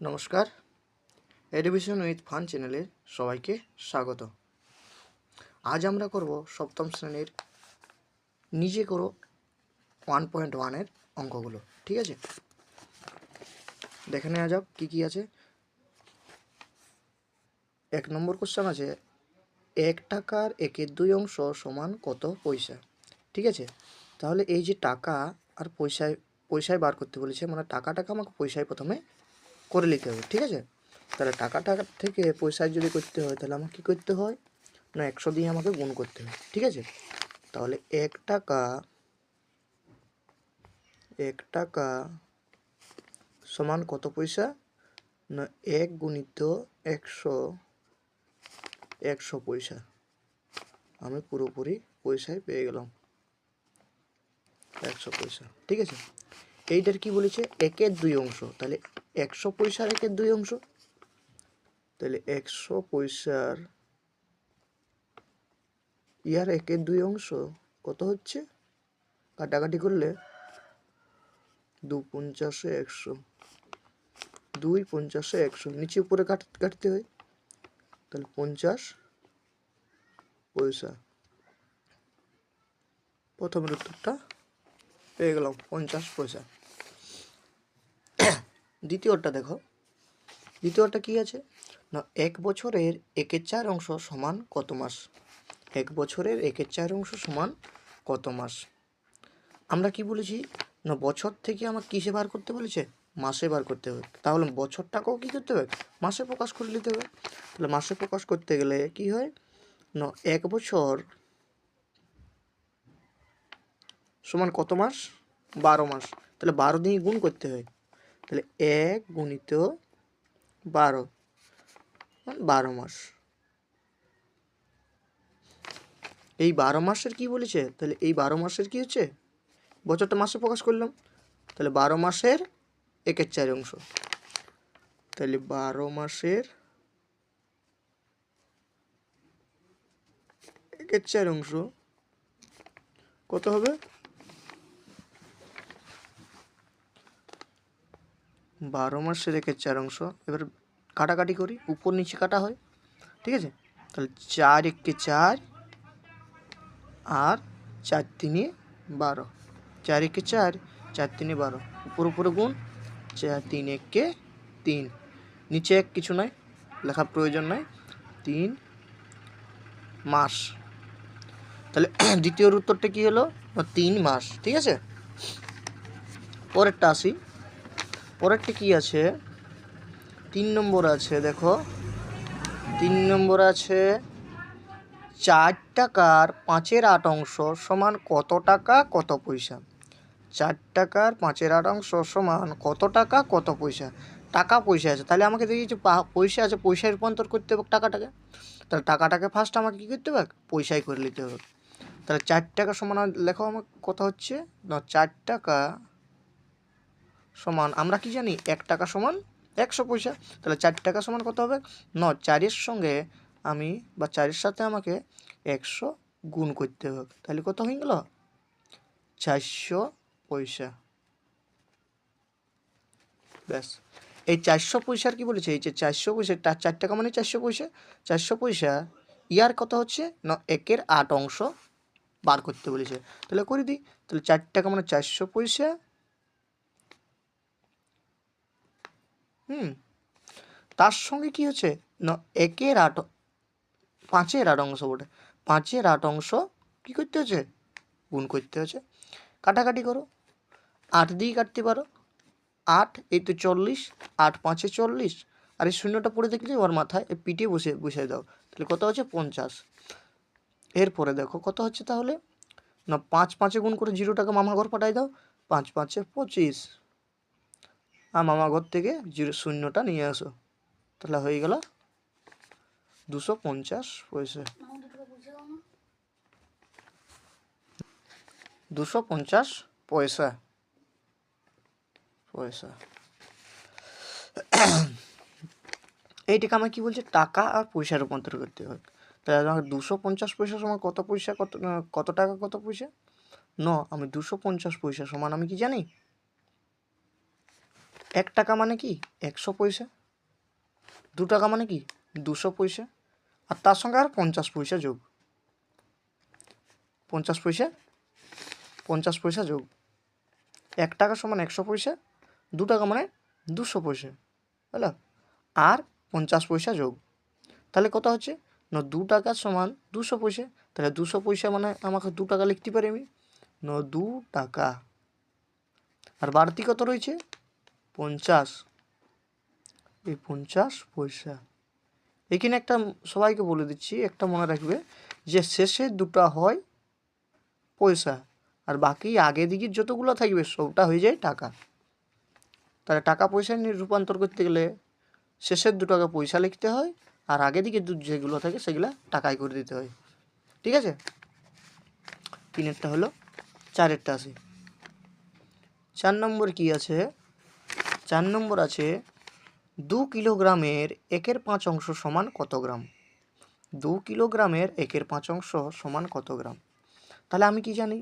নমস্কার, education with fun চ্যানেলে সবাইকে স্বাগত। আজ আমরা করব সপ্তম শ্রেণীর নিজে করো 1.1-এর অঙ্কগুলো। ঠিক আছে, দেখে নেওয়া যাক কী কী আছে। 1 নম্বর কোশ্চেন আছে 1 টাকার 1/2 অংশ সমান কত পয়সা। ঠিক আছে, তাহলে এই যে টাকা আর পয়সায় বার করতে বলেছে, মানে টাকাটাকে আমাকে পয়সায় প্রথমে করে নিতে হবে। ঠিক আছে, তাহলে টাকাটা থেকে পয়সায় যদি করতে হয় তাহলে আমাকে কী করতে হয় না 100 দিয়ে আমাকে গুণ করতে হয়। ঠিক আছে, তাহলে 1 টাকা সমান কত পয়সা না 1 গুণিত 100 পয়সা। আমি পুরোপুরি পয়সায় পেয়ে গেলাম 100 পয়সা। ঠিক আছে, এইটার কি বলেছে 1/2 অংশ, তাহলে 100 পয়সার 1/2 অংশ, তাহলে 100 পয়সার 1/2 অংশ কত হচ্ছে, কাটাকাটি করলে 2 50 100, 2 50 100, নিচে উপরে কাটতে হয়, তাহলে 50 পয়সা। প্রথমের উত্তরটা পেয়ে গেলাম 50 পয়সা। দ্বিতীয়টা দেখো, দ্বিতীয়টা কি আছে না 1 বছরের 1/4 অংশ সমান কত মাস। 1 বছরের 1/4 অংশ সমান কত মাস। আমরা কি বলেছি না বছর থেকে আমার কিসে বার করতে বলেছে, মাসে বার করতে হবে। তাহলে বছরটাকেও কী করতে হবে, মাসে প্রকাশ করে নিতে হবে। তাহলে মাসে প্রকাশ করতে গেলে কি হয় না 1 বছর সমান কত মাস, 12 মাস। তাহলে 12 দিয়ে গুণ করতে হয়, তাহলে 1 গুণিত 12 12 মাস। এই 12 মাসের কি বলেছে, তাহলে এই 12 মাসের কি হচ্ছে, বছরটা মাসে প্রকাশ করলাম, তাহলে 12 মাসের 1/4 অংশ, তাহলে 12 মাসের 1/4 অংশ কত হবে, 12 মাসের 1/4 অংশ। এবার কাটাকাটি করি, উপর নিচে কাটা হয়। ঠিক আছে, তাহলে 4 1 4 আর 4 3 12, 4 1 4 4 3 12, উপর উপরে গুণ, 4 3 1 3, নিচে এক কিছু নয়, লেখার প্রয়োজন নয়, 3 মাস। তাহলে দ্বিতীয় উত্তরটা কি হলো 3 মাস। ঠিক আছে, পরেরটা আসি, পরেরটা কি আছে 3 নম্বর আছে। দেখো 3 নম্বর আছে 4 টাকার 5/8 অংশ সমান কত টাকা কত পয়সা। 4 টাকার 5/8 অংশ সমান কত টাকা কত পয়সা। টাকা পয়সা আছে, তাহলে আমাকে দেখি যে পয়সা আছে, পয়সায় রূপান্তর করতে হবে টাকাটাকে। তাহলে টাকাটাকে ফার্স্ট আমাকে কী করতে হবে, পয়সায় করে নিতে হবে। তাহলে 4 টাকা সমান লেখো আমার কত হচ্ছে না 4 টাকা সমান, আমরা কি জানি 1 টাকা সমান 100 পয়সা। তাহলে 4 টাকা সমান কত হবে না 4-এর সঙ্গে আমি বা 4-এর সাথে আমাকে 100 গুণ করতে হবে, তাহলে কত হয়ে গেল 400 পয়সা। ব্যাস, এই 400 পয়সার কি বলেছে, এই যে 400 পয়সা, 4 টাকা মানে 400 পয়সা, 400 পয়সা ইয়ার কত হচ্ছে না 1/8 অংশ বার করতে বলেছে। তাহলে করে দিই, তাহলে 4 টাকা মানে 400 পয়সা, তার সঙ্গে কি হচ্ছে না 1/8, 5/8 অংশ বটে, 5/8 অংশ কী করতে হচ্ছে, গুণ করতে হচ্ছে। কাটাকাটি করো, 8 দিয়ে কাটতে পারো, 8 এই তো 40, 8 5 40, আর এই শূন্যটা পড়ে দেখলে ওর মাথায় পিঠে বসিয়ে দাও, তাহলে কত হচ্ছে 50। এরপরে দেখো কত হচ্ছে তাহলে না 5 5 গুণ করে 0 টাকা মামা ঘর পাঠাই দাও, 5 5 25, আর মামা ঘর থেকে শূন্যটা নিয়ে আসো, তাহলে হয়ে গেল 250 পয়সা। 250 পয়সা পয়সা। এইটাকে আমার কী বলছে, টাকা আর পয়সা রূপান্তর করতে হবে। তাহলে আমার 250 পয়সা সমান কত পয়সা, কত টাকা কত পয়সা আমি 250 পয়সা সমান আমি কি জানি 1 টাকা মানে কি 100 পয়সা, 2 টাকা মানে কি 200 পয়সা, আর তার সঙ্গে আর 50 পয়সা যোগ, 50 পয়সা 50 পয়সা যোগ। 1 টাকা সমান 100 পয়সা, 2 টাকা মানে 200 পয়সা, হলো, আর 50 পয়সা যোগ। তাহলে কত হচ্ছে না 2 টাকা সমান 200 পয়সা। তাহলে 200 পয়সা মানে আমাকে 2 টাকা লিখতে পারি আমি, না 2 টাকা। আর বাড়তি কত রয়েছে 50, এই 50 পয়সা। এখানে একটা সবাইকে বলে দিচ্ছি, একটা মনে রাখবে যে শেষে দুটো হয় পয়সা, আর বাকি আগে দিকে যতগুলো থাকবে সবটা হয়ে যায় টাকা। তাহলে টাকা পয়সায় রূপান্তর করতে গেলে শেষের 2 টাকা পয়সা লিখতে হয়, আর আগে দিকে যেগুলো থাকে সেগুলা টাকায় করে দিতে হয়। ঠিক আছে, 3এরটা হলো। 4এরটা আসি। 4 নম্বর কি আছে, 4 নম্বর আছে 2 কিলোগ্রামের 1/5 অংশ সমান কত গ্রাম। 2 কিলোগ্রামের 1/5 অংশ সমান কত গ্রাম। তাহলে আমি কি জানি,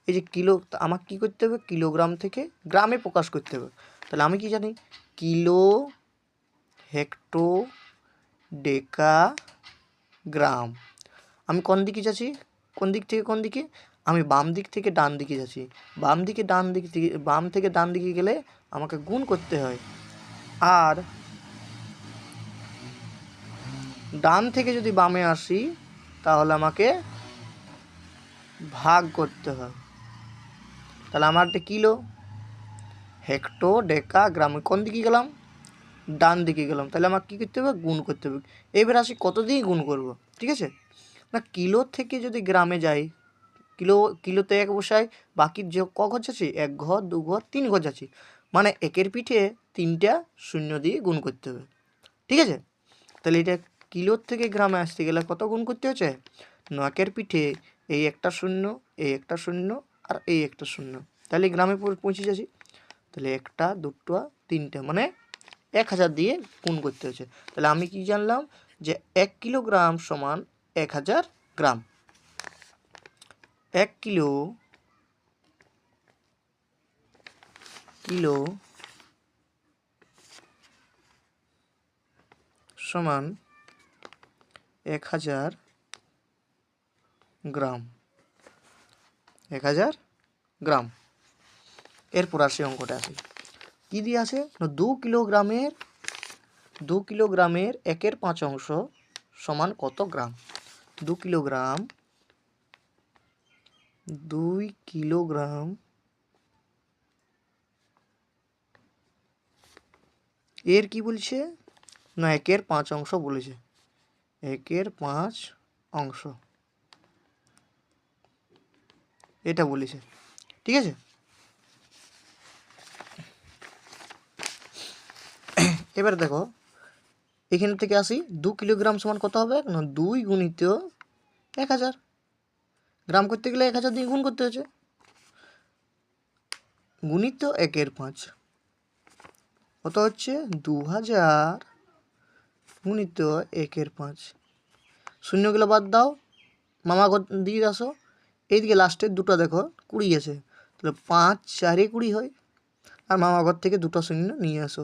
এই যে কিলো, আমাকে কী করতে হবে, কিলোগ্রাম থেকে গ্রামে প্রকাশ করতে হবে। তাহলে আমি কি জানি, কিলো, হেক্টো, ডেকা, গ্রাম। আমি কোন দিকে যাচ্ছি, কোন দিক থেকে কোন দিকে, আমি বাম দিক থেকে ডান দিকে যাচ্ছি। বাম থেকে ডান দিকে গেলে আমাকে গুণ করতে হয়, আর ডান থেকে যদি বামে আসি তাহলে আমাকে ভাগ করতে হয়। তাহলে আমার একটা কিলো, হেক্টো, ডেকা, গ্রাম, কোন দিকে গেলাম, ডান দিকে গেলাম। তাহলে আমাকে কী করতে হবে, গুণ করতে হবে। এবার আসি কত দিয়ে গুণ করব, ঠিক আছে না। কিলো থেকে যদি গ্রামে যাই, কিলোতে 1 বসাই, বাকি যে ক ঘর যাচ্ছি, 1 ঘর, 2 ঘর, 3 ঘর যাচ্ছি, মানে একের পিঠে 3টা শূন্য দিয়ে গুণ করতে হবে। ঠিক আছে, তাহলে এটা কিলোর থেকে গ্রামে আসতে গেলে কত গুণ করতে হচ্ছে, 9-এর পিঠে এই একটা শূন্য, এই একটা শূন্য, আর এই একটা শূন্য, তাহলে গ্রামে পৌঁছে যাচ্ছি। তাহলে 1টা, 2টা, 3টা, মানে 1000 দিয়ে গুণ করতে হচ্ছে। তাহলে আমি কি জানলাম যে 1 কিলোগ্রাম সমান 1000 গ্রাম। 1 কিলো সমান 1000 গ্রাম, 1000 গ্রাম। এরপর আসে অঙ্কটা আসে, কী দিয়ে আছে না 2 কিলোগ্রামের 1/5 অংশ সমান কত গ্রাম। 2 কিলোগ্রাম এর কি বলছে না 1/5 অংশ বলেছে, 1/5 অংশ এটা বলেছে। ঠিক আছে, এবার দেখো এখান থেকে আসি, 2 কিলোগ্রাম সমান কত হবে না 2 গুণিত 1000। গ্রাম করতে গেলে 1000 দিয়ে গুণ করতে হচ্ছে, গুণিত 1/5 কত হচ্ছে 2000 গুণিত 1/5। শূন্যগুলো বাদ দাও, মামা ঘর দিয়ে আসো, এইদিকে লাস্টের দুটো দেখো 20 আছে, তাহলে 5 4 20 হয়, আর মামা ঘর থেকে 2টা শূন্য নিয়ে আসো,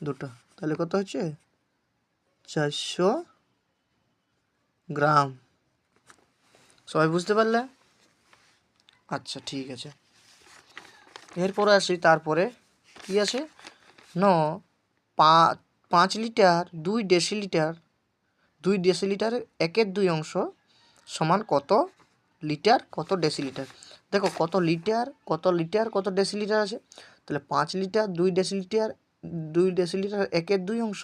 2টা, তাহলে কত হচ্ছে 400 গ্রাম। সবাই বুঝতে পারলে? আচ্ছা ঠিক আছে, এরপরে আসি, তারপরে কি আছে ন 5 লিটার 2 ডেসিলিটার, 2 ডেসিলিটারের 1/2 অংশ সমান কত লিটার কত ডেসিলিটার। দেখো কত লিটার কত ডেসিলিটার আছে, তাহলে 5 লিটার 2 ডেসিলিটার, 2 ডেসিলিটার 1/2 অংশ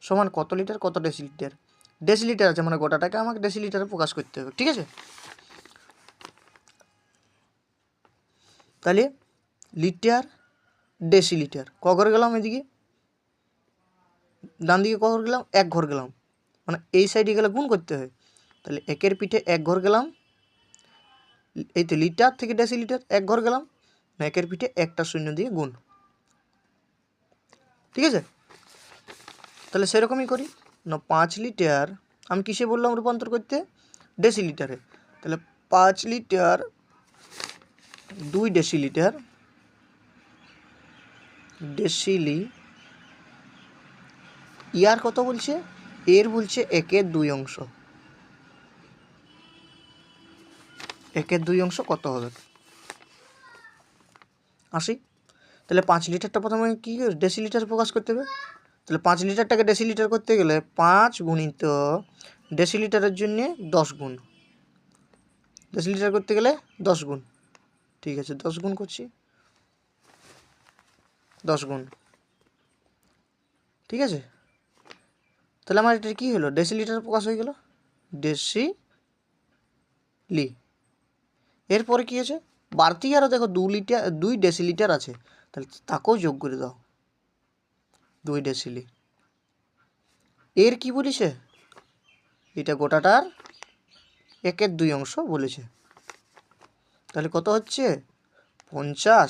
সমান কত লিটার কত ডেসিলিটার। ডেসিলিটার আছে মানে গোটাটাকে আমাকে ডেসিলিটারে প্রকাশ করতে হবে। ঠিক আছে, তাহলে লিটার ডেসিলিটার ক ঘর গেলাম, এদিকে ডান দিকে ক ঘর গেলাম, 1 ঘর গেলাম, মানে এই সাইডে গেলে গুণ করতে হয়। তাহলে 1-এর পিঠে 1 ঘর গেলাম, এই তো লিটার থেকে ডেসিলিটার 1 ঘর গেলাম, 1-এর পিঠে একটা শূন্য দিয়ে গুণ। ঠিক আছে, তাহলে সেরকমই করি না 5 লিটার, আমি কিসে বললাম রূপান্তর করতে, ডেসিলিটারে। তাহলে 5 লিটার 2 ডেসিলিটার ডেসিলি, ইয়ার কত বলছে, এর বলছে 1/2 1/2 কত হবে, আসি। তাহলে 5 লিটারটা প্রথমে কী ডেসিলিটার প্রকাশ করতে হবে। তাহলে 5 লিটারটাকে ডেসিলিটার করতে গেলে 5 গুণিত ডেসিলিটারের জন্য 10 গুণ, ডেসিলিটার করতে গেলে 10 গুণ। ঠিক আছে, 10 গুণ করছি, 10 গুণ। ঠিক আছে, তাহলে আমার এটা কী হলো, ডেসিলিটার প্রকাশ হয়ে গেল, ডেসিলি। এরপরে কী আছে, বাড়তি আরও দেখো 2 ডেসিলিটার আছে, তাহলে তাকেও যোগ করে দাও, 2 ডেসিলি। এর কি বলেছে, এটা গোটাটার 1/2 বলেছে। তাহলে কত হচ্ছে 50,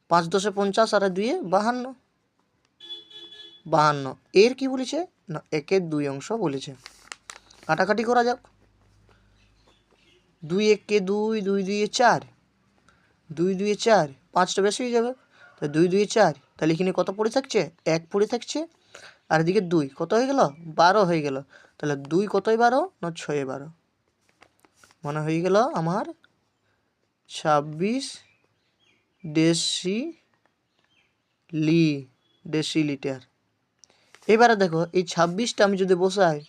5 × 10 = 50 আর 2 × 52, 52। এর কি বলেছে না 1/2 বলেছে। কাটাকাটি করা যাক, 2 × 1 = 2, 2 × 2 = 4, 2 × 2 = 4, 5টা বেশি হয়ে যাবে, তাহলে 2 × 2 = 4। তাহলে এখানে কত পড়ে থাকছে, 1 পড়ে থাকছে, আর এদিকে 2 কত হয়ে গেল, 12 হয়ে গেল। তাহলে 2 কতই 12 না 6 12, মানে হয়ে গেল আমার 26 ডেসিলিটার। এবারে দেখো এই 26টা আমি যদি বসাই,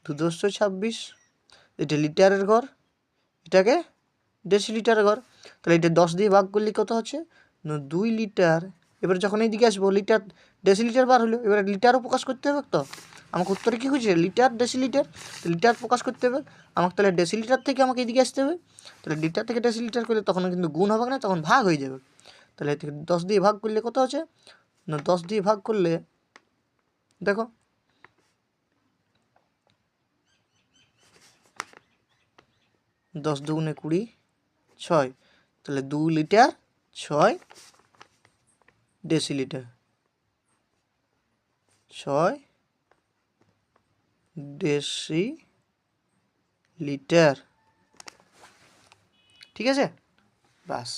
2 × 10 = 26, এটা লিটারের ঘর, এটাকে ডেসিলিটারের ঘর। তাহলে এটা 10 দিয়ে ভাগ করলে কত হচ্ছে না 2 লিটার। এবার যখন এইদিকে আসবো লিটার ডেসিলিটার বার হলো, এবার লিটারও প্রকাশ করতে হবে তো, আমাকে উত্তরে কী হয়েছে লিটার ডেসিলিটার, লিটার প্রকাশ করতে হবে আমাকে। তাহলে ডেসিলিটার থেকে আমাকে এদিকে আসতে হবে, তাহলে লিটার থেকে ডেসিলিটার করলে তখন কিন্তু গুণ হবে না, তখন ভাগ হয়ে যাবে। তাহলে 10 দিয়ে ভাগ করলে কত হচ্ছে না 10 দিয়ে ভাগ করলে দেখো 10 দুগুণে 20, 6, তাহলে 2 লিটার 6 ডেসিলিটার, 6 ডেসিলিটার। ঠিক আছে, বাস।